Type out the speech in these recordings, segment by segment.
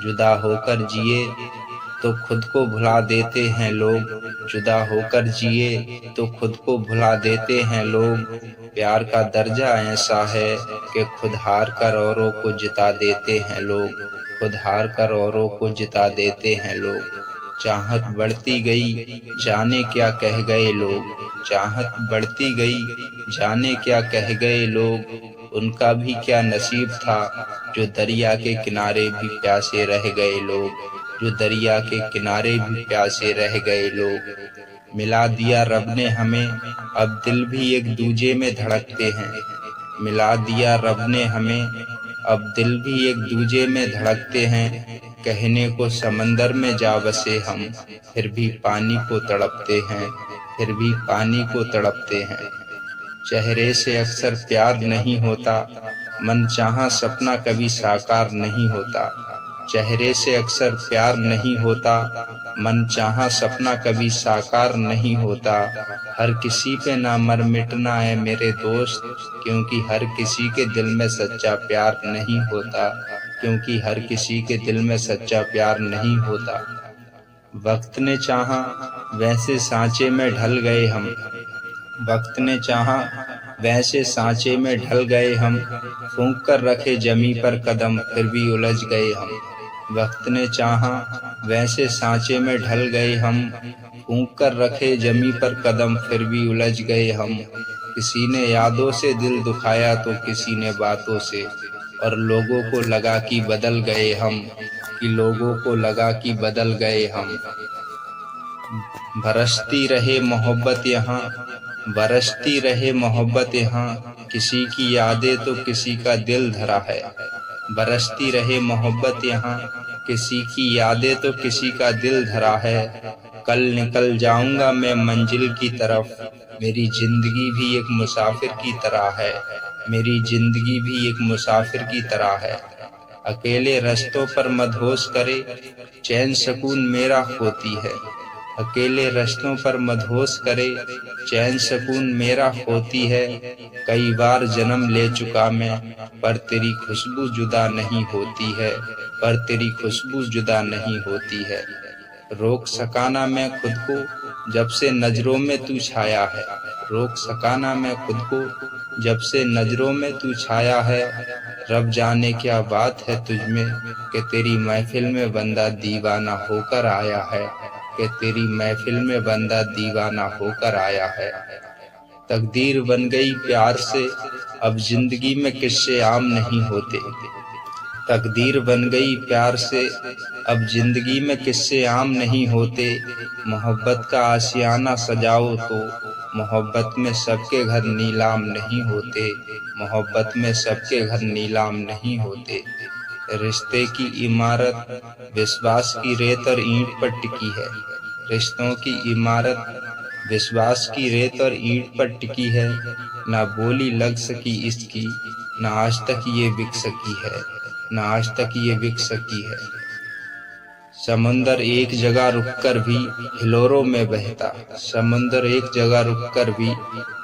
जुदा होकर जिए तो खुद को भुला देते हैं लोग। जुदा होकर जिए तो खुद को भुला देते हैं लोग। प्यार का दर्जा ऐसा है कि खुद हार कर औरों को जिता देते हैं लोग। खुद हार कर औरों को जिता देते हैं लोग। चाहत बढ़ती गई जाने क्या कह गए लोग। चाहत बढ़ती गई जाने क्या कह गए लोग। उनका भी क्या नसीब था जो दरिया के किनारे भी प्यासे रह गए लोग। जो दरिया के किनारे भी प्यासे रह गए लोग। मिला दिया रब ने हमें, अब दिल भी एक दूजे में धड़कते हैं। मिला दिया रब ने हमें, अब दिल भी एक दूजे में धड़कते हैं। कहने को समंदर में जा बसे हम, फिर भी पानी को तड़पते हैं। फिर भी पानी को तड़पते हैं। चेहरे से अक्सर प्यार नहीं होता, मन चाहा सपना कभी साकार नहीं होता। चेहरे से अक्सर प्यार नहीं होता, मन चाहा सपना कभी साकार नहीं होता। हर किसी पे ना मर मिटना है मेरे दोस्त, क्योंकि हर किसी के दिल में सच्चा प्यार नहीं होता। क्योंकि हर किसी के दिल में सच्चा प्यार नहीं होता। वक्त ने चाहा वैसे सांचे में ढल गए हम। वक्त ने चाहा वैसे सांचे में ढल गए हम। फूंक कर रखे जमी पर कदम फिर भी उलझ गए हम। वक्त ने चाहा वैसे सांचे में ढल गए हम। फूंक कर रखे जमी पर कदम फिर भी उलझ गए हम। किसी ने यादों से दिल दुखाया तो किसी ने बातों से, और लोगों को लगा कि बदल गए हम। कि लोगों को लगा कि बदल गए हम। बरसती रहे मोहब्बत यहाँ, बरसती रहे मोहब्बत यहाँ। किसी की यादें तो किसी का दिल धरा है। बरसती रहे मोहब्बत यहाँ, किसी की यादें तो किसी का दिल धरा है। कल निकल जाऊंगा मैं मंजिल की तरफ, मेरी जिंदगी भी एक मुसाफिर की तरह है। मेरी जिंदगी भी एक मुसाफिर की तरह है। अकेले रास्तों पर मदहोश करे चैन सुकून मेरा होती है। अकेले रास्तों पर मदहोश करे चैन सुकून मेरा होती है। कई बार जन्म ले चुका मैं, पर तेरी खुशबू जुदा नहीं होती है। पर तेरी खुशबू जुदा नहीं होती है। रोक सका ना मैं खुद को जब से नजरों में तू छाया है। रोक सका ना मैं खुद को जब से नजरों में तू छाया है। रब जाने क्या बात है तुझ में कि तेरी महफिल में बंदा दीवाना होकर आया है। कि तेरी महफिल में बंदा दीवाना होकर आया है। तकदीर बन गई प्यार से अब जिंदगी में किस्से आम नहीं होते। तकदीर बन गई प्यार से अब जिंदगी में किस्से आम नहीं होते। मोहब्बत का आशियाना सजाओ तो मोहब्बत में सबके घर नीलाम नहीं होते। मोहब्बत में सबके घर नीलाम नहीं होते। रिश्ते की इमारत विश्वास की रेत और ईंट पर टिकी है। रिश्तों की इमारत विश्वास की रेत और ईंट पर टिकी है। ना बोली लग सकी इसकी, ना आज तक ये बिक सकी है। ना आज तक ये बिक सकी है। समुंदर एक जगह रुककर भी हिलोरों में बहता। समुंदर एक जगह रुककर भी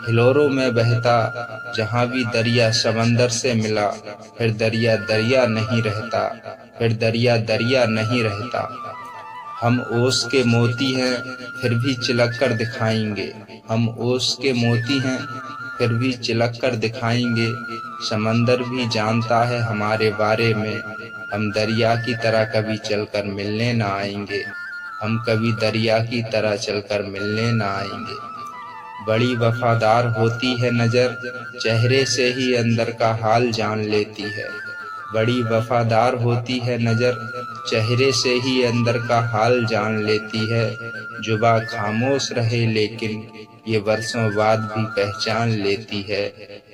हिलोरों में बहता। जहाँ भी दरिया समंदर से मिला, फिर दरिया दरिया नहीं रहता। फिर दरिया दरिया नहीं रहता। हम ओस के मोती हैं फिर भी चिलक कर दिखाएंगे। हम ओस के मोती हैं फिर भी चिलक कर दिखाएंगे। समंदर भी जानता है हमारे बारे में, हम दरिया की तरह कभी चलकर मिलने ना आएंगे। हम कभी दरिया की तरह चलकर मिलने ना आएंगे। बड़ी वफादार होती है नजर, चेहरे से ही अंदर का हाल जान लेती है। बड़ी वफादार होती है नजर, चेहरे से ही अंदर का हाल जान लेती है। जुबा खामोश रहे लेकिन ये बरसों बाद भी पहचान लेती है।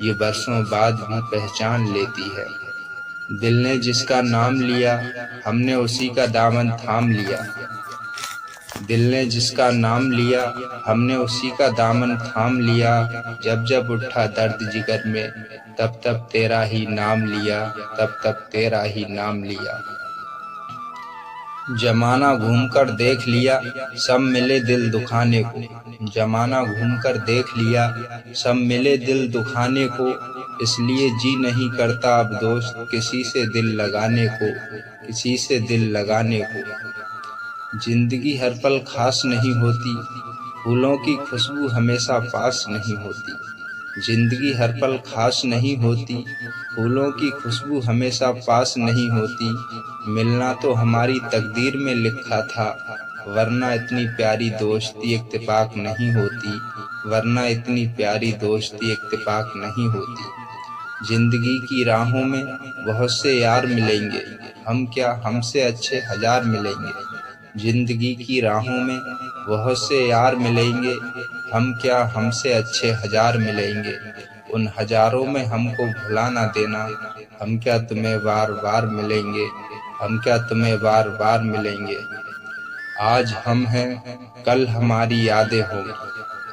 ये बरसों बाद भी पहचान लेती है। दिल ने जिसका नाम लिया हमने उसी का दामन थाम लिया। दिल ने जिसका नाम लिया हमने उसी का दामन थाम लिया। जब जब उठा दर्द जिगर में तब तब तेरा ही नाम लिया। तब तब तेरा ही नाम लिया। जमाना घूमकर देख लिया, सब मिले दिल दुखाने को। जमाना घूमकर देख लिया, सब मिले दिल दुखाने को। इसलिए जी नहीं करता अब दोस्त किसी से दिल लगाने को, किसी से दिल लगाने को। जिंदगी हर पल खास नहीं होती, फूलों की खुशबू हमेशा पास नहीं होती। जिंदगी हर पल खास नहीं होती, फूलों की खुशबू हमेशा पास नहीं होती। मिलना तो हमारी तकदीर में लिखा था, वरना इतनी प्यारी दोस्ती इत्तेफाक नहीं होती, वरना इतनी प्यारी दोस्ती इत्तेफाक नहीं होती। जिंदगी की राहों में बहुत से यार मिलेंगे, हम क्या हमसे अच्छे हजार मिलेंगे। जिंदगी की राहों में बहुत से यार मिलेंगे, हम क्या हमसे अच्छे हजार मिलेंगे। उन हजारों में हमको भुला ना देना, हम क्या तुम्हें बार बार मिलेंगे, हम क्या तुम्हें बार बार मिलेंगे। आज हम हैं कल हमारी यादें होंगी,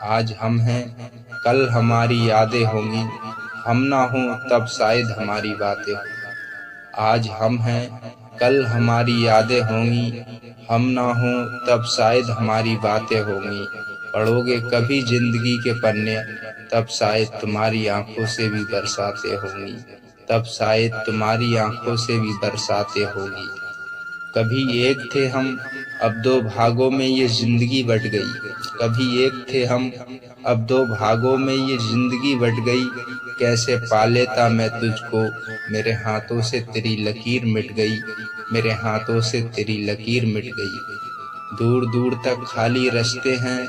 आज हम हैं कल हमारी यादें होंगी। हम ना हों तब शायद हमारी बातें हों। आज हम हैं कल हमारी यादें होंगी, हम ना हों तब शायद हमारी बातें होंगी। पढ़ोगे कभी जिंदगी के पन्ने, तब शायद तुम्हारी आंखों से भी बरसातें होंगी, तब शायद तुम्हारी आंखों से भी बरसातें होंगी। कभी एक थे हम, अब दो भागों में ये जिंदगी बट गई। कभी एक थे हम, अब दो भागों में ये जिंदगी बट गई। कैसे पा लेता मैं तुझको, मेरे हाथों से तेरी लकीर मिट गई, मेरे हाथों से तेरी लकीर मिट गई। दूर दूर तक खाली रास्ते हैं,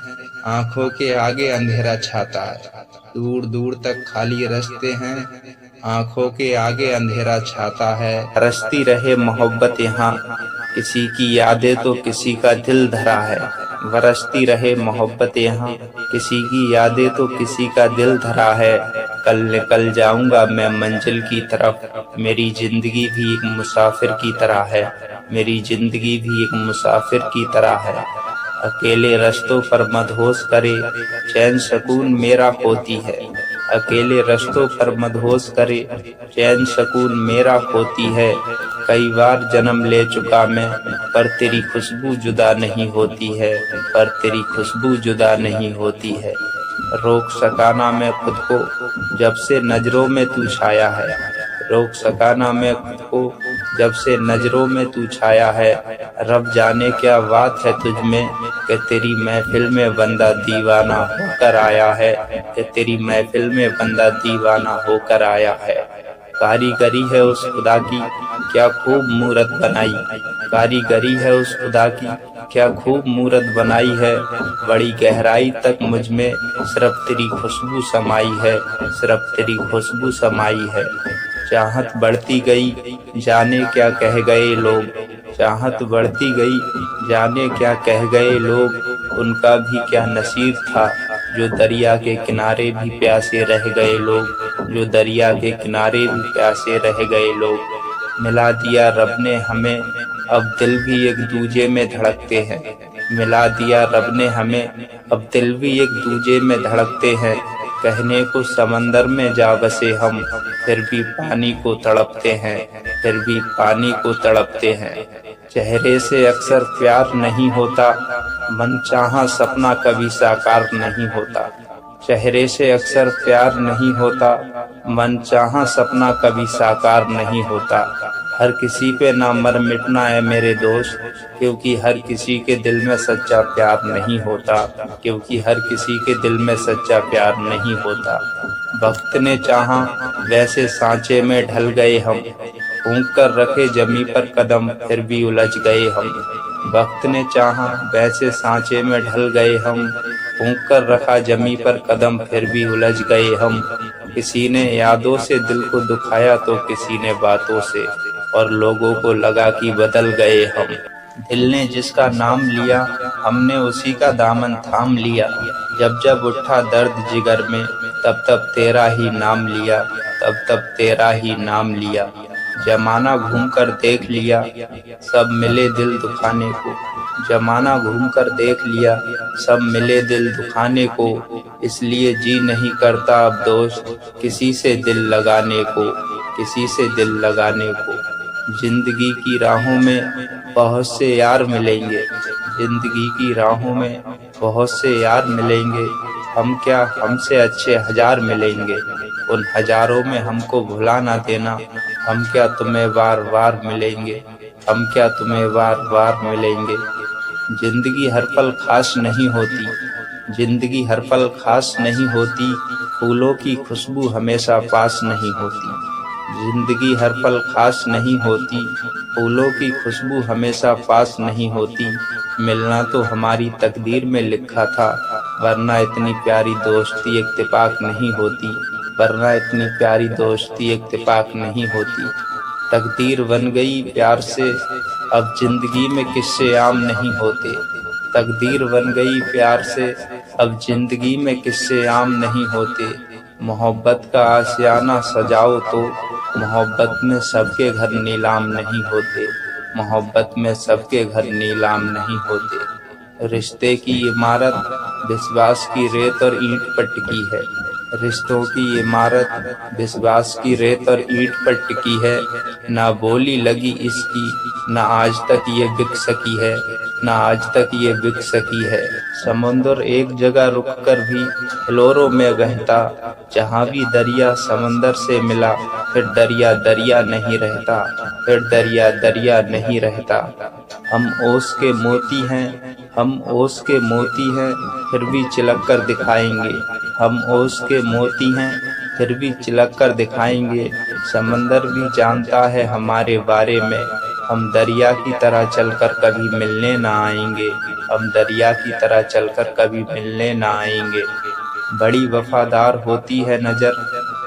आंखों के आगे अंधेरा छाता है। दूर दूर तक खाली रास्ते हैं, आंखों के आगे अंधेरा छाता है। रसती रहे मोहब्बत यहाँ, किसी की यादें तो किसी का दिल धरा है। बरसती रहे मोहब्बत यहाँ, किसी की यादें तो किसी का दिल धरा है। कल निकल जाऊंगा मैं मंजिल की तरफ, मेरी जिंदगी भी एक मुसाफिर की तरह है, मेरी जिंदगी भी एक मुसाफिर की तरह है। अकेले रास्तों पर मदहोश करे, चैन सुकून मेरा होती है। अकेले रास्तों पर मदहोश करे, चैन सुकून मेरा होती है। कई बार जन्म ले चुका मैं, पर तेरी खुशबू जुदा नहीं होती है, पर तेरी खुशबू जुदा नहीं होती है। रोक सका ना मैं खुद को, जब से नजरों में तू छाया है। रोक सका ना मैं खुद को, जब से नजरों में तू छाया है। रब जाने क्या बात है तुझ में, कि तेरी महफिल में बंदा दीवाना होकर आया है, कि तेरी महफिल में बंदा दीवाना होकर आया है। कारीगरी है उस खुदा की, क्या खूब मूरत बनाई। कारीगरी है उस खुदा की, क्या खूब मूरत बनाई है। बड़ी गहराई तक मुझ में सिर्फ तेरी खुशबू समाई है, सिर्फ तेरी खुशबू समाई है। चाहत बढ़ती गई, जाने क्या कह गए लोग। चाहत बढ़ती गई, जाने क्या कह गए लोग। उनका भी क्या नसीब था, जो दरिया के किनारे भी प्यासे रह गए लोग, जो दरिया के किनारे भी प्यासे रह गए लोग। मिला दिया रब ने हमें, अब दिल भी एक दूजे में धड़कते हैं। मिला दिया रब ने हमें, अब दिल भी एक दूजे में धड़कते हैं। कहने को समंदर में जा बसे हम, फिर भी पानी को तड़पते हैं, फिर भी पानी को तड़पते हैं। चेहरे से अक्सर प्यार नहीं होता, मन चाहा सपना कभी साकार नहीं होता। चेहरे से अक्सर प्यार नहीं होता, मन चाहा सपना कभी साकार नहीं होता। हर किसी पे ना मर मिटना है मेरे दोस्त, क्योंकि हर किसी के दिल में सच्चा प्यार नहीं होता, क्योंकि हर किसी के दिल में सच्चा प्यार नहीं होता। वक्त ने चाहा वैसे सांचे में ढल गए हम, फूंक कर रखे जमी पर कदम फिर भी उलझ गए हम। वक्त ने चाहा वैसे सांचे में ढल गए हम, फूंक कर रखा जमी पर कदम फिर भी उलझ गए हम। किसी ने यादों से दिल को दुखाया तो किसी ने बातों से, और लोगों को लगा कि बदल गए हम। दिल ने जिसका नाम लिया, हमने उसी का दामन थाम लिया। जब जब उठा दर्द जिगर में, तब तब तेरा ही नाम लिया, तब तब तेरा ही नाम लिया। जमाना घूम कर देख लिया, सब मिले दिल दुखाने को। जमाना घूम कर देख लिया, सब मिले दिल दुखाने को। इसलिए जी नहीं करता अब दोस्त किसी से दिल लगाने को, किसी से दिल लगाने को। जिंदगी की राहों में बहुत से यार मिलेंगे, जिंदगी की राहों में बहुत से यार मिलेंगे। हम क्या हमसे अच्छे हजार मिलेंगे, उन हजारों में हमको भुला ना देना। हम क्या तुम्हें बार बार मिलेंगे, हम क्या तुम्हें बार बार मिलेंगे। जिंदगी हर पल खास नहीं होती, जिंदगी हर पल खास नहीं होती, फूलों की खुशबू हमेशा पास नहीं होती। जिंदगी हर पल खास नहीं होती, फूलों की खुशबू हमेशा पास नहीं होती। मिलना तो हमारी तकदीर में लिखा था, वरना इतनी प्यारी दोस्ती इत्तेफाक नहीं होती, वरना इतनी प्यारी दोस्ती इत्तेफाक नहीं होती। तकदीर बन गई प्यार से, अब जिंदगी में किस्से आम नहीं होते। तकदीर बन गई प्यार से, अब जिंदगी में किस्से आम नहीं होते। मोहब्बत का आशियाना सजाओ तो, मोहब्बत में सबके घर नीलाम नहीं होते, मोहब्बत में सबके घर नीलाम नहीं होते। रिश्ते की इमारत विश्वास की रेत और ईंट पर टिकी है, रिश्तों की इमारत विश्वास की रेत और ईंट पर टिकी है। ना बोली लगी इसकी, ना आज तक ये बिक सकी है, ना आज तक ये बिक सकी है। समुंदर एक जगह रुक कर भी हिलोरों में बहता, जहाँ भी दरिया समंदर से मिला, फिर दरिया दरिया नहीं रहता, फिर दरिया दरिया नहीं रहता। हम ओस के मोती हैं, हम ओस के मोती हैं, फिर भी चिलक कर दिखाएंगे। हम ओस के मोती हैं, फिर भी चिलक कर दिखाएंगे। समंदर भी जानता है हमारे बारे में, हम दरिया की तरह चलकर कभी मिलने ना आएंगे, हम दरिया की तरह चलकर कभी मिलने ना आएंगे। बड़ी वफादार होती है नज़र,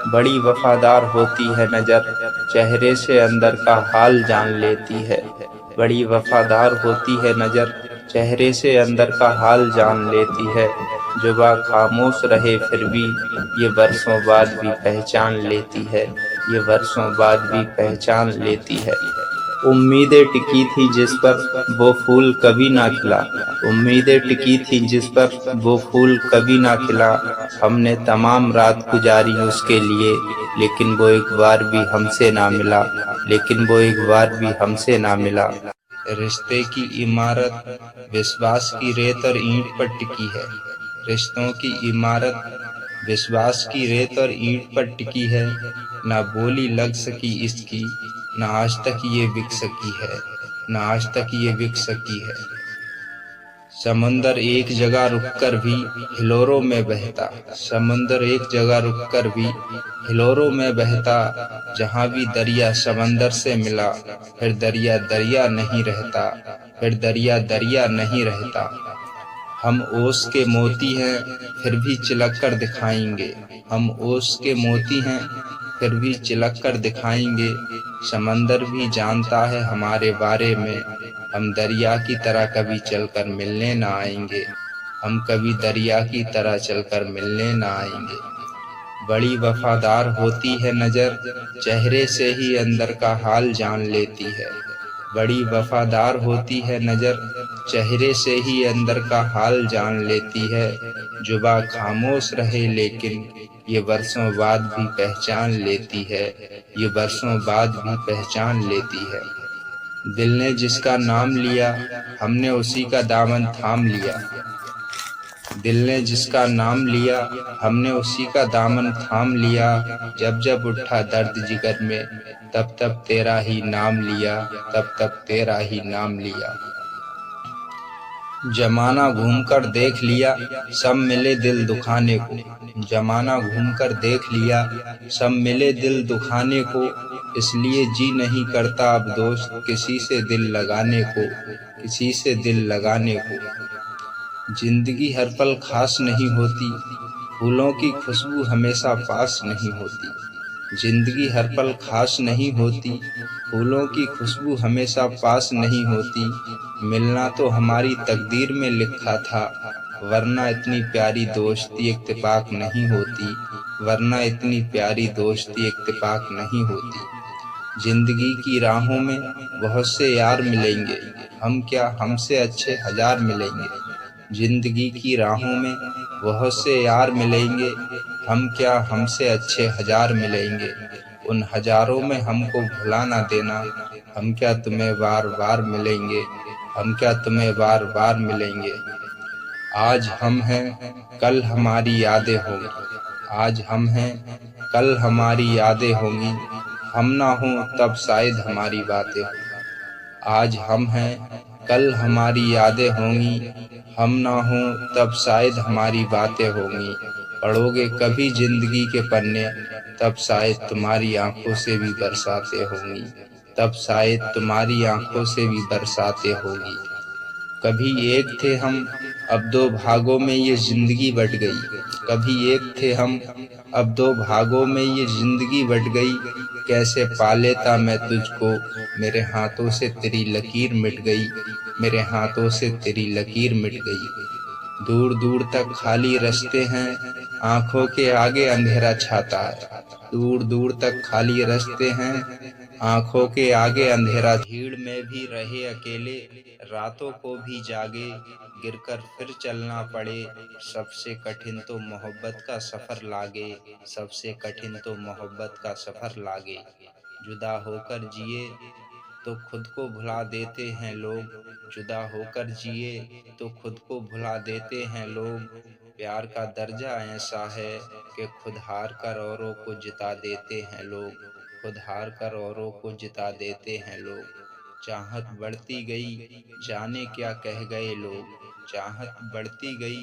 बड़ी वफादार होती है नज़र, चेहरे से अंदर का हाल जान लेती है। बड़ी वफादार होती है नज़र, चेहरे से अंदर का हाल जान लेती है। जुबां खामोश रहे फिर भी ये वर्षों बाद भी पहचान लेती है, ये वर्षों बाद भी पहचान लेती है। उम्मीदें टिकी थी जिस पर वो फूल कभी ना खिला, उम्मीदें टिकी थी जिस पर वो फूल कभी ना खिला। हमने तमाम रात गुजारी उसके लिए, लेकिन वो एक बार भी हमसे ना मिला, लेकिन वो एक बार भी हमसे ना मिला। रिश्ते की इमारत विश्वास की रेत और ईंट पर टिकी है, रिश्तों की इमारत विश्वास की रेत और ईंट पर टिकी है। ना बोली लग सकी इसकी, ना आज तक ये बिक सकी है, ना आज तक ये बिक सकी है। समंदर एक जगह रुककर भी हिलोरों में बहता, समंदर एक जगह रुककर भी हिलोरों में बहता, जहाँ भी दरिया समंदर से मिला, फिर दरिया दरिया नहीं रहता, फिर दरिया दरिया नहीं रहता। हम ओस के मोती हैं, फिर भी चिलक कर दिखाएंगे, हम ओस के मोती हैं, फिर भी चिलक कर दिखाएंगे। समंदर भी जानता है हमारे बारे में, हम दरिया की तरह कभी चलकर मिलने ना आएंगे, हम कभी दरिया की तरह चलकर मिलने ना आएंगे। बड़ी वफादार होती है नज़र, चेहरे से ही अंदर का हाल जान लेती है। बड़ी वफादार होती है नज़र, चेहरे से ही अंदर का हाल जान लेती है। जुबां खामोश रहे लेकिन ये वर्षों बाद भी पहचान लेती है, ये वर्षों बाद भी पहचान लेती है। दिल ने जिसका नाम लिया, हमने उसी का दामन थाम लिया, दिल ने जिसका नाम लिया, हमने उसी का दामन थाम लिया। जब जब उठा दर्द जिगर में, तब तब तेरा ही नाम लिया, तब तब तेरा ही नाम लिया। जमाना घूमकर देख लिया, सब मिले दिल दुखाने को, जमाना घूमकर देख लिया, सब मिले दिल दुखाने को। इसलिए जी नहीं करता अब दोस्त किसी से दिल लगाने को, किसी से दिल लगाने को। जिंदगी हर पल खास नहीं होती, फूलों की खुशबू हमेशा पास नहीं होती। जिंदगी हर पल खास नहीं होती, फूलों की खुशबू हमेशा पास नहीं होती। मिलना तो हमारी तकदीर में लिखा था, वरना इतनी प्यारी दोस्ती इत्तेफाक नहीं होती, वरना इतनी प्यारी दोस्ती इत्तेफाक नहीं होती। जिंदगी की राहों में बहुत से यार मिलेंगे, हम क्या हमसे अच्छे हजार मिलेंगे। जिंदगी की राहों में बहुत से यार मिलेंगे, हम क्या हमसे अच्छे हजार मिलेंगे। उन हजारों में हमको भुला ना देना, हम क्या तुम्हें बार बार मिलेंगे, हम क्या तुम्हें बार बार मिलेंगे। आज हम हैं कल हमारी यादें होंगी, आज हम हैं कल हमारी यादें होंगी, हम ना हों तब शायद हमारी बातें हों। आज हम हैं कल हमारी यादें होंगी, हम ना हों तब शायद हमारी बातें होंगी। पढ़ोगे कभी जिंदगी के पन्ने, तब शायद तुम्हारी आंखों से भी बरसातें होंगी, तब शायद तुम्हारी आंखों से भी बरसातें होंगी। कभी एक थे हम, अब दो भागों में ये जिंदगी बट गई। कभी एक थे हम, अब दो भागों में ये जिंदगी बट गई। कैसे पा लेता मैं तुझको, मेरे हाथों से तेरी लकीर मिट गई, मेरे हाथों से तेरी लकीर मिट गई। दूर दूर तक खाली रास्ते हैं, आंखों के आगे अंधेरा छाता है। दूर दूर तक खाली रास्ते हैं, आंखों के आगे अंधेरा। भीड़ में भी रहे अकेले, रातों को भी जागे, गिरकर फिर चलना पड़े। सबसे कठिन तो मोहब्बत का सफर लागे, सबसे कठिन तो मोहब्बत का सफर लागे। जुदा होकर जिए तो खुद को भुला देते हैं लोग, जुदा होकर जिए तो खुद को भुला देते हैं लोग। प्यार का दर्जा ऐसा है कि खुद हार कर औरों को जिता देते हैं लोग, खुद हार कर औरों को जिता देते हैं लोग। चाहत बढ़ती गई जाने क्या कह गए लोग, चाहत बढ़ती गई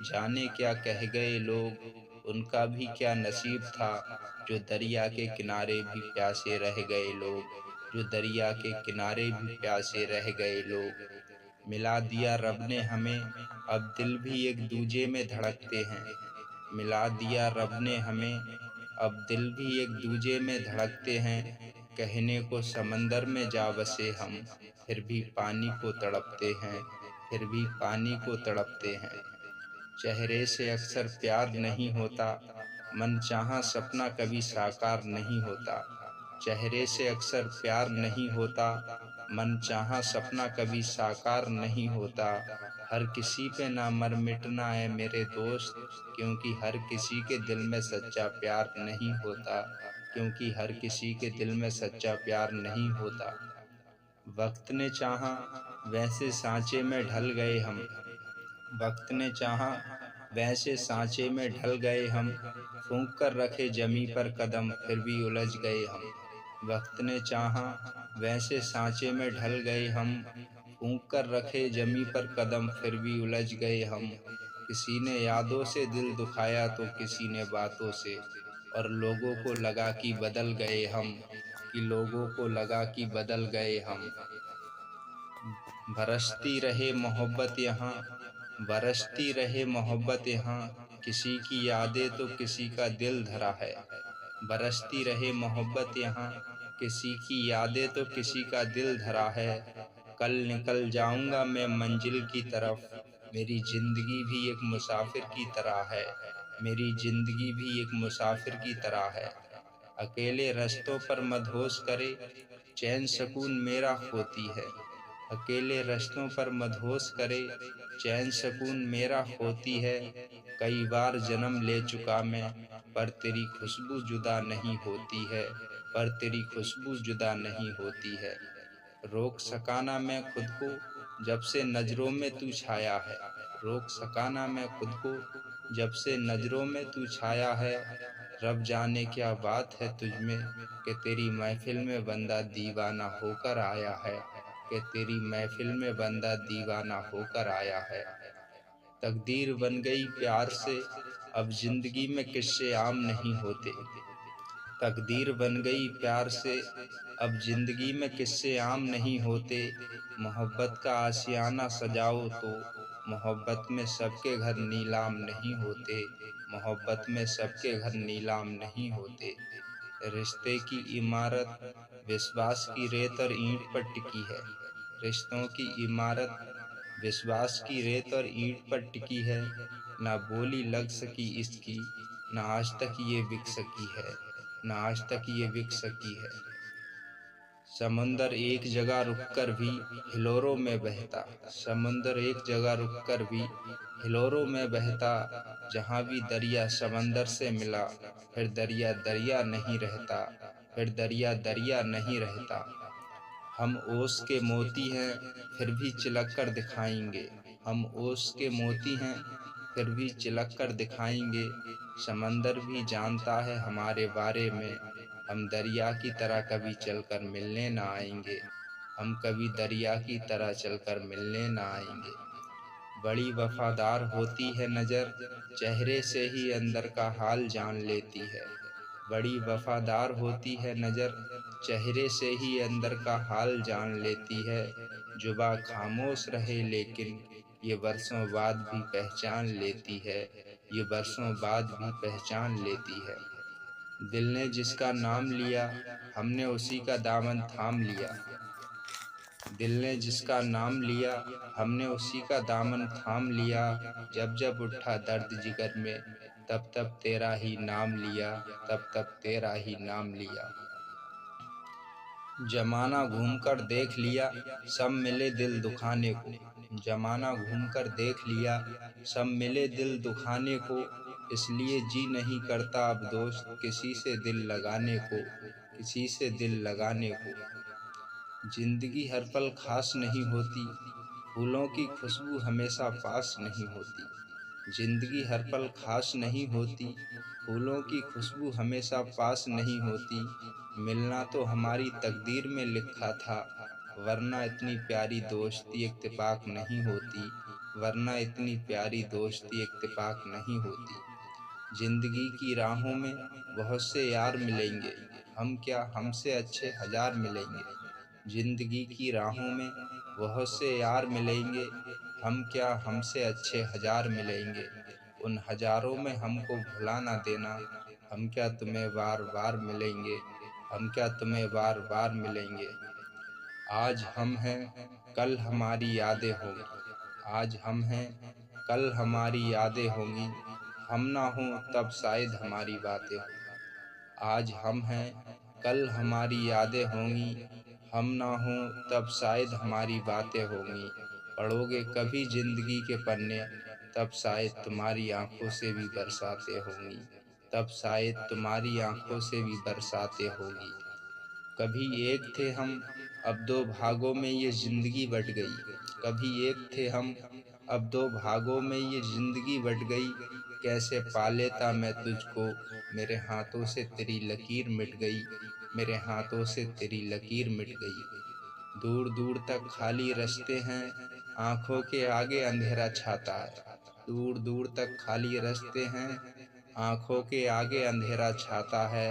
जाने क्या कह गए लोग। उनका भी क्या नसीब था जो दरिया के किनारे भी प्यासे रह गए लोग, जो दरिया के किनारे भी प्यासे रह गए लोग। मिला दिया रब ने हमें, अब दिल भी एक दूजे में धड़कते हैं। मिला दिया रब ने हमें, अब दिल भी एक दूजे में धड़कते हैं। कहने को समंदर में जा बसे हम, फिर भी पानी को तड़पते हैं, फिर भी पानी को तड़पते हैं। चेहरे से अक्सर प्यार नहीं होता, मन चाहा सपना कभी साकार नहीं होता। चेहरे से अक्सर प्यार नहीं होता, मन चाहा सपना कभी साकार नहीं होता। हर किसी पे ना मर मिटना है मेरे दोस्त, क्योंकि हर किसी के दिल में सच्चा प्यार नहीं होता, क्योंकि हर किसी के दिल में सच्चा प्यार नहीं होता। वक्त ने चाहा वैसे सांचे में ढल गए हम, वक्त ने चाहा वैसे सांचे में ढल गए हम। फूंक कर रखे जमी पर कदम फिर भी उलझ गए हम। वक्त ने चाहा वैसे सांचे में ढल गए हम, फूंक कर रखे जमी पर कदम फिर भी उलझ गए हम। किसी ने यादों से दिल दुखाया तो किसी ने बातों से, और लोगों को लगा कि बदल गए हम, कि लोगों को लगा कि बदल गए हम। बरसती रहे मोहब्बत यहाँ, बरसती रहे मोहब्बत यहाँ, किसी की यादें तो किसी का दिल धरा है। बरसती रहे मोहब्बत यहाँ, किसी की यादें तो किसी का दिल धरा है। कल निकल जाऊंगा मैं मंजिल की तरफ, मेरी जिंदगी भी एक मुसाफिर की तरह है, मेरी जिंदगी भी एक मुसाफिर की तरह है। अकेले रास्तों पर मदहोश करे, चैन सुकून मेरा खोती है। अकेले रास्तों पर मदहोश करे, चैन सुकून मेरा खोती है। कई बार जन्म ले चुका मैं, पर तेरी खुशबू जुदा नहीं होती है, पर तेरी खुशबू जुदा नहीं होती है। रोक सका ना मैं खुद को जब से नजरों में तू छाया है, रोक सका ना मैं खुद को जब से नजरों में तू छाया है। रब जाने क्या बात है तुझ में कि तेरी महफिल में बंदा दीवाना होकर आया है, कि तेरी महफिल में बंदा दीवाना होकर आया है। तकदीर बन गई प्यार से, अब जिंदगी में किस्से आम नहीं होते। तकदीर बन गई प्यार से, अब जिंदगी में किस्से आम नहीं होते। मोहब्बत का आशियाना सजाओ तो मोहब्बत में सबके घर नीलाम नहीं होते, मोहब्बत में सबके घर नीलाम नहीं होते। रिश्ते की इमारत विश्वास की रेत और ईंट पर टिकी है, रिश्तों की इमारत विश्वास की रेत और ईंट पर टिकी है। ना बोली लग सकी इसकी, ना आज तक ये बिक सकी है, ना आज तक ये बिक सकी है। समुंदर एक जगह रुककर भी हिलोरों में बहता, समुंदर एक जगह रुककर भी हिलोरों में बहता। जहाँ भी दरिया समंदर से मिला, फिर दरिया दरिया नहीं रहता, फिर दरिया दरिया नहीं रहता। हम ओस के मोती हैं फिर भी चिलक कर दिखाएंगे। हम ओस के मोती हैं फिर भी चिलक कर दिखाएंगे। समंदर भी जानता है हमारे बारे में। हम दरिया की तरह कभी चलकर मिलने ना आएंगे। हम कभी दरिया की तरह चलकर मिलने ना आएंगे। बड़ी वफादार होती है नज़र, चेहरे से ही अंदर का हाल जान लेती है। बड़ी वफादार होती है नज़र, चेहरे से ही अंदर का हाल जान लेती है। जुबा खामोश रहे लेकिन ये बरसों बाद भी पहचान लेती है। ये बरसों बाद भी पहचान लेती है। दिल ने जिसका नाम लिया हमने उसी का दामन थाम लिया। दिल ने जिसका नाम लिया हमने उसी का दामन थाम लिया। जब जब उठा दर्द जिगर में तब तब तेरा ही नाम लिया। तब तब तेरा ही नाम लिया। जमाना घूमकर देख लिया सब मिले दिल दुखाने को। जमाना घूमकर देख लिया सब मिले दिल दुखाने को। इसलिए जी नहीं करता अब दोस्त किसी से दिल लगाने को। किसी से दिल लगाने को। जिंदगी हर पल खास नहीं होती, फूलों की खुशबू हमेशा पास नहीं होती। जिंदगी हर पल खास नहीं होती, फूलों की खुशबू हमेशा पास नहीं होती। मिलना तो हमारी तकदीर में लिखा था, वरना इतनी प्यारी दोस्ती इत्तेफाक नहीं होती। वरना इतनी प्यारी दोस्ती इत्तेफाक नहीं होती। जिंदगी की राहों में बहुत से यार मिलेंगे, हम क्या हमसे अच्छे हजार मिलेंगे। जिंदगी की राहों में बहुत से यार मिलेंगे, हम क्या हमसे अच्छे हजार मिलेंगे। उन हजारों में हमको भुला ना देना, हम क्या तुम्हें बार बार मिलेंगे। हम क्या तुम्हें बार बार मिलेंगे। आज हम हैं कल हमारी यादें होंगी। आज हम हैं कल हमारी यादें होंगी। हम ना हों तब शायद हमारी बातें हों। आज हम हैं कल हमारी यादें होंगी। हम ना हों तब शायद हमारी बातें होंगी। पढ़ोगे कभी जिंदगी के पन्ने तब शायद तुम्हारी आंखों से भी बरसातें होंगी। तब शायद तुम्हारी आंखों से भी बरसातें होंगी। कभी एक थे हम अब दो भागों में ये जिंदगी बट गई। कभी एक थे हम अब दो भागों में ये जिंदगी बट गई। कैसे पा लेता मैं तुझको, मेरे हाथों से तेरी लकीर मिट गई। मेरे हाथों से तेरी लकीर मिट गई। दूर दूर तक खाली रास्ते हैं, आंखों के आगे अंधेरा छाता है। दूर दूर तक खाली रास्ते हैं, आंखों के आगे अंधेरा छाता है।